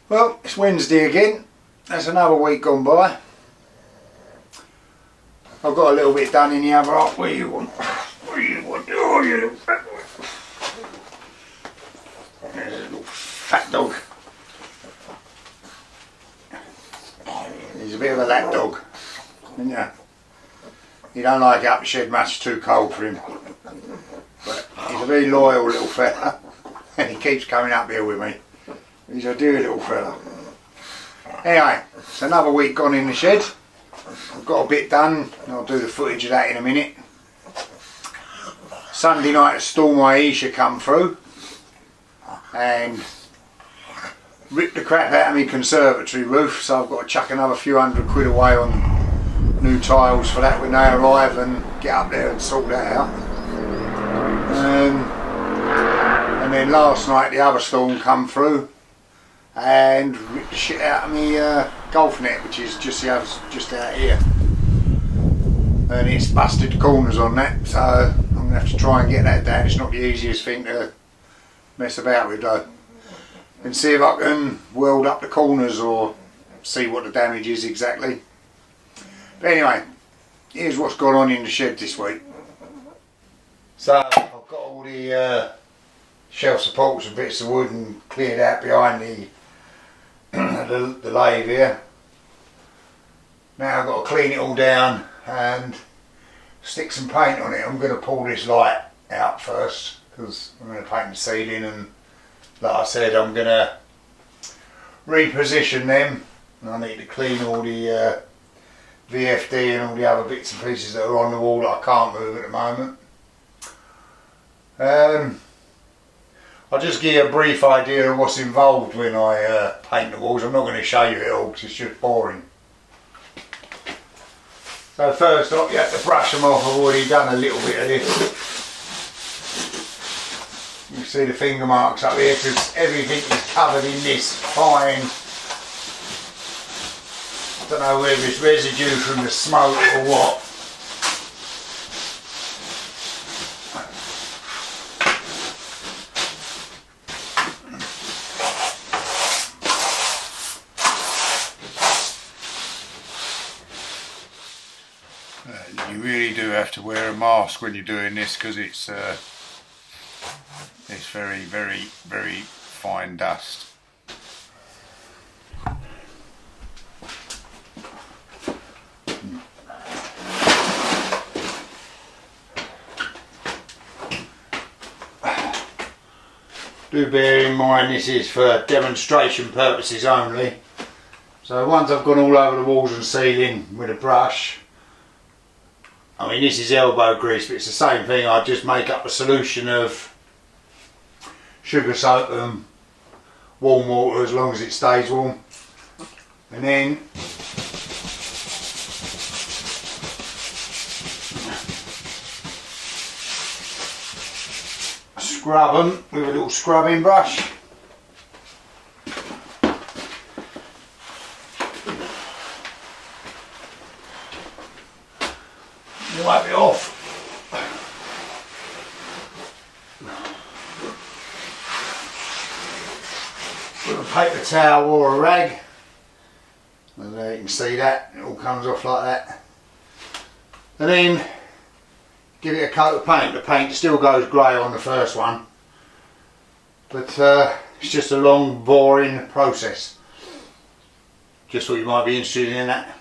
Well, it's Wednesday again. That's another week gone by. I've got a little bit done in the other half. What do you want? What do you want? Oh, you little fat boy. There's a little fat dog. He's a bit of a lap dog, isn't you? He don't like it up the shed much, it's too cold for him. But he's a very loyal little fella, and he keeps coming up here with me. He's a dear little fella. Anyway, it's another week gone in the shed. I've got a bit done, and I'll do the footage of that in a minute. Sunday night a storm Aisha come through and ripped the crap out of my conservatory roof, so I've got to chuck another few £100 away on new tiles for that when they arrive and get up there and sort that out. And then last night the other storm come through and ripped the shit out of me golf net, which is just out here, and it's busted the corners on that, so I'm going to have to try and get that down. It's not the easiest thing to mess about with though, and see if I can weld up the corners or see what the damage is exactly. But anyway, here's what's gone on in the shed this week. So I've got all the shelf supports and bits of wood and cleared out behind the the lathe here. Now I've got to clean it all down and stick some paint on it. I'm going to pull this light out first because I'm going to paint the ceiling, and like I said, I'm going to reposition them, and I need to clean all the VFD and all the other bits and pieces that are on the wall that I can't move at the moment. I'll just give you a brief idea of what's involved when I paint the walls. I'm not going to show you it all because it's just boring. So first off, you have to brush them off. I've already done a little bit of this. You can see the finger marks up here because everything is covered in this fine, I don't know whether it's residue from the smoke or what. You really do have to wear a mask when you're doing this because it's very, very, very fine dust. Do bear in mind this is for demonstration purposes only. So once I've gone all over the walls and ceiling with a brush, I mean this is elbow grease, but it's the same thing. I just make up a solution of sugar soap and warm water as long as it stays warm, and then scrub them with a little scrubbing brush. Wipe it off. With a paper towel or a rag, and there you can see that it all comes off like that. And then give it a coat of paint. The paint still goes grey on the first one, but it's just a long, boring process. Just thought you might be interested in that.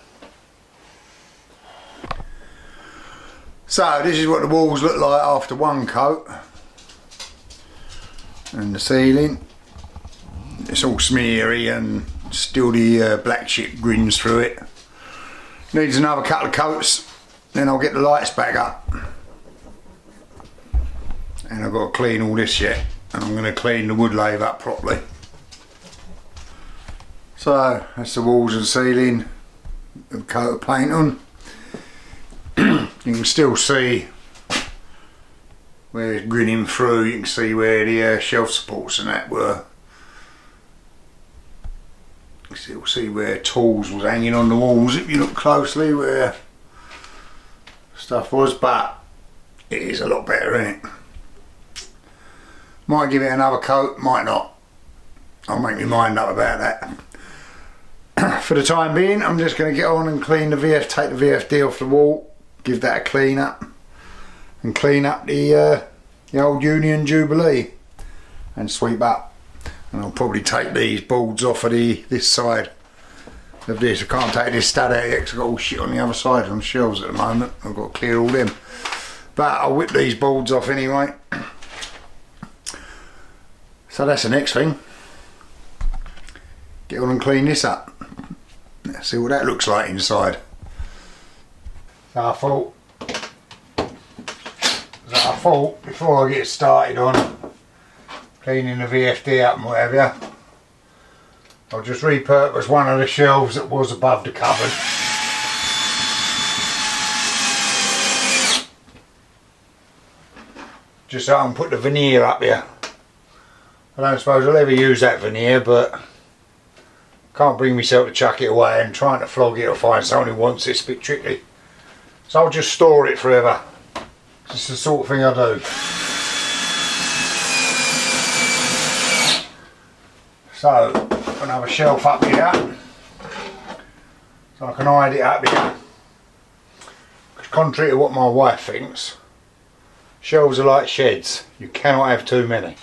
So this is what the walls look like after one coat, and the ceiling. It's all smeary and still the black chip grins through it. Needs another couple of coats, then I'll get the lights back up. And I've got to clean all this yet, and I'm going to clean the wood lathe up properly. So that's the walls and ceiling with a coat of paint on. You can still see where it's grinning through. You can see where the shelf supports and that were. You can still see where tools was hanging on the walls if you look closely, where stuff was, but it is a lot better, isn't it? Might give it another coat, might not. I'll make my mind up about that. For the time being, I'm just going to get on and clean the take the VFD off the wall, give that a clean up, and clean up the old Union Jubilee, and sweep up. And I'll probably take these boards off of this side of this. I can't take this stud out yet because I've got all shit on the other side on the shelves at the moment. I've got to clear all them. But I'll whip these boards off anyway. So that's the next thing. Get on and clean this up. Let's see what that looks like inside. So I thought before I get started on cleaning the VFD up and whatever, I'll just repurpose one of the shelves that was above the cupboard. Just so I can put the veneer up here. I don't suppose I'll ever use that veneer, but can't bring myself to chuck it away, and trying to flog it or find someone who wants it's a bit tricky. So I'll just store it forever. It's the sort of thing I do. So, another shelf up here, so I can hide it up here. Because contrary to what my wife thinks, shelves are like sheds. You cannot have too many.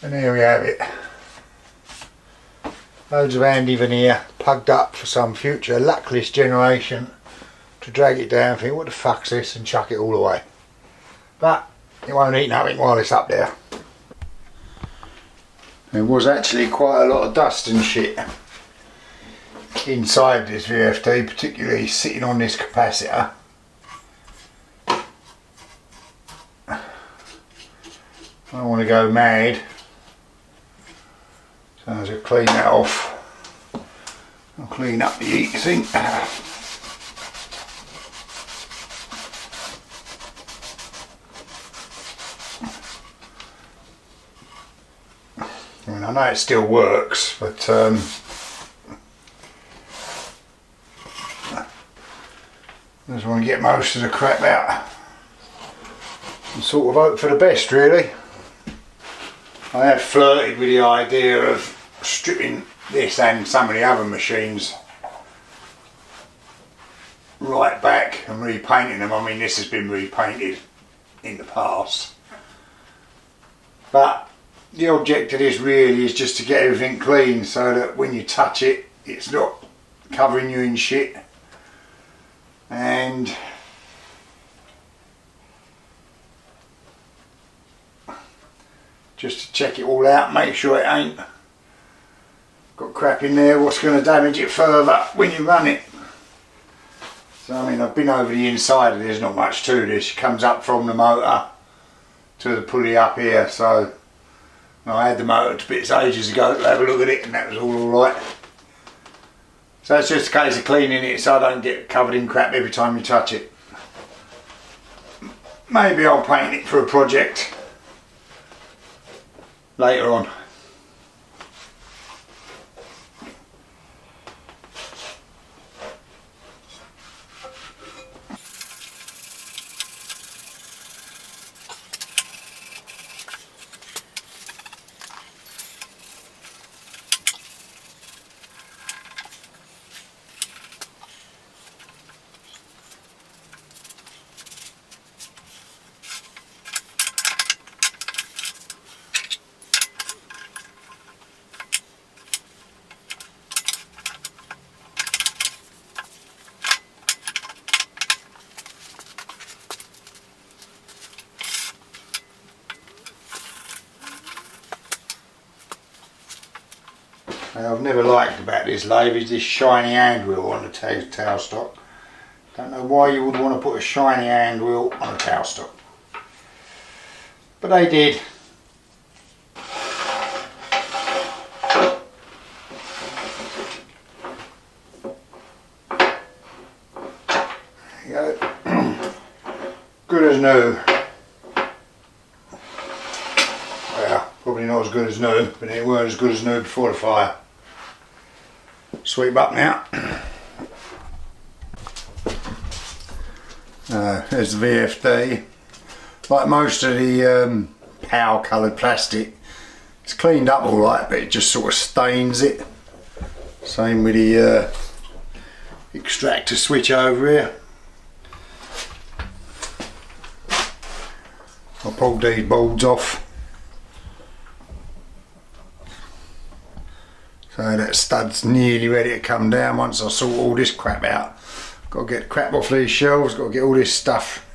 And there we have it. Loads of handy veneer, plugged up for some future luckless generation to drag it down, think what the fuck's this, and chuck it all away. But it won't eat nothing while it's up there. There was actually quite a lot of dust and shit inside this VFD, particularly sitting on this capacitor. I don't want to go mad, so as I clean that off, I'll clean up the heat sink. I mean, I know it still works, but I just want to get most of the crap out and sort of hope for the best, really. I have flirted with the idea of stripping this and some of the other machines right back and repainting them. I mean, this has been repainted in the past, but the object of this really is just to get everything clean so that when you touch it, it's not covering you in shit. And just to check it all out, make sure it ain't got crap in there what's going to damage it further when you run it. So I mean, I've been over the inside and there's not much to this. It comes up from the motor to the pulley up here, so I had the motor to bits ages ago to have a look at it, and that was all alright. So it's just a case of cleaning it so I don't get covered in crap every time you touch it. Maybe I'll paint it for a project later on. I've never liked about this lathe is this shiny hand wheel on the tailstock. Don't know why you would want to put a shiny hand wheel on a tailstock, but they did. There you go. Good as new. Well, probably not as good as new, but it weren't as good as new before the fire. Sweep up now. There's the VFD. like most of the power coloured plastic, it's cleaned up alright, but it just sort of stains it. Same with the extractor switch over here. I pulled these boards off, so that stud's nearly ready to come down once I sort all this crap out. Got to get crap off these shelves, got to get all this stuff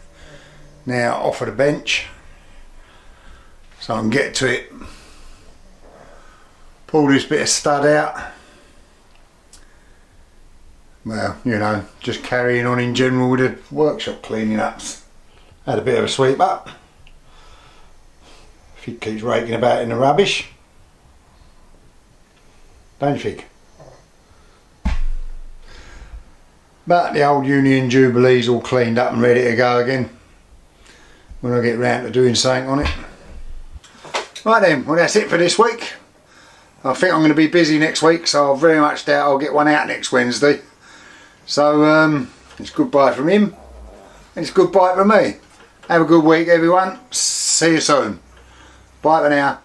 now off of the bench so I can get to it. Pull this bit of stud out. Well, you know, just carrying on in general with the workshop cleaning ups. Had a bit of a sweep up. He keeps raking about in the rubbish. Don't you think? But the old Union Jubilee's all cleaned up and ready to go again when I get round to doing something on it. Right then, well that's it for this week. I think I'm going to be busy next week, so I very much doubt I'll get one out next Wednesday. So it's goodbye from him and it's goodbye from me. Have a good week everyone. See you soon. Bye for now.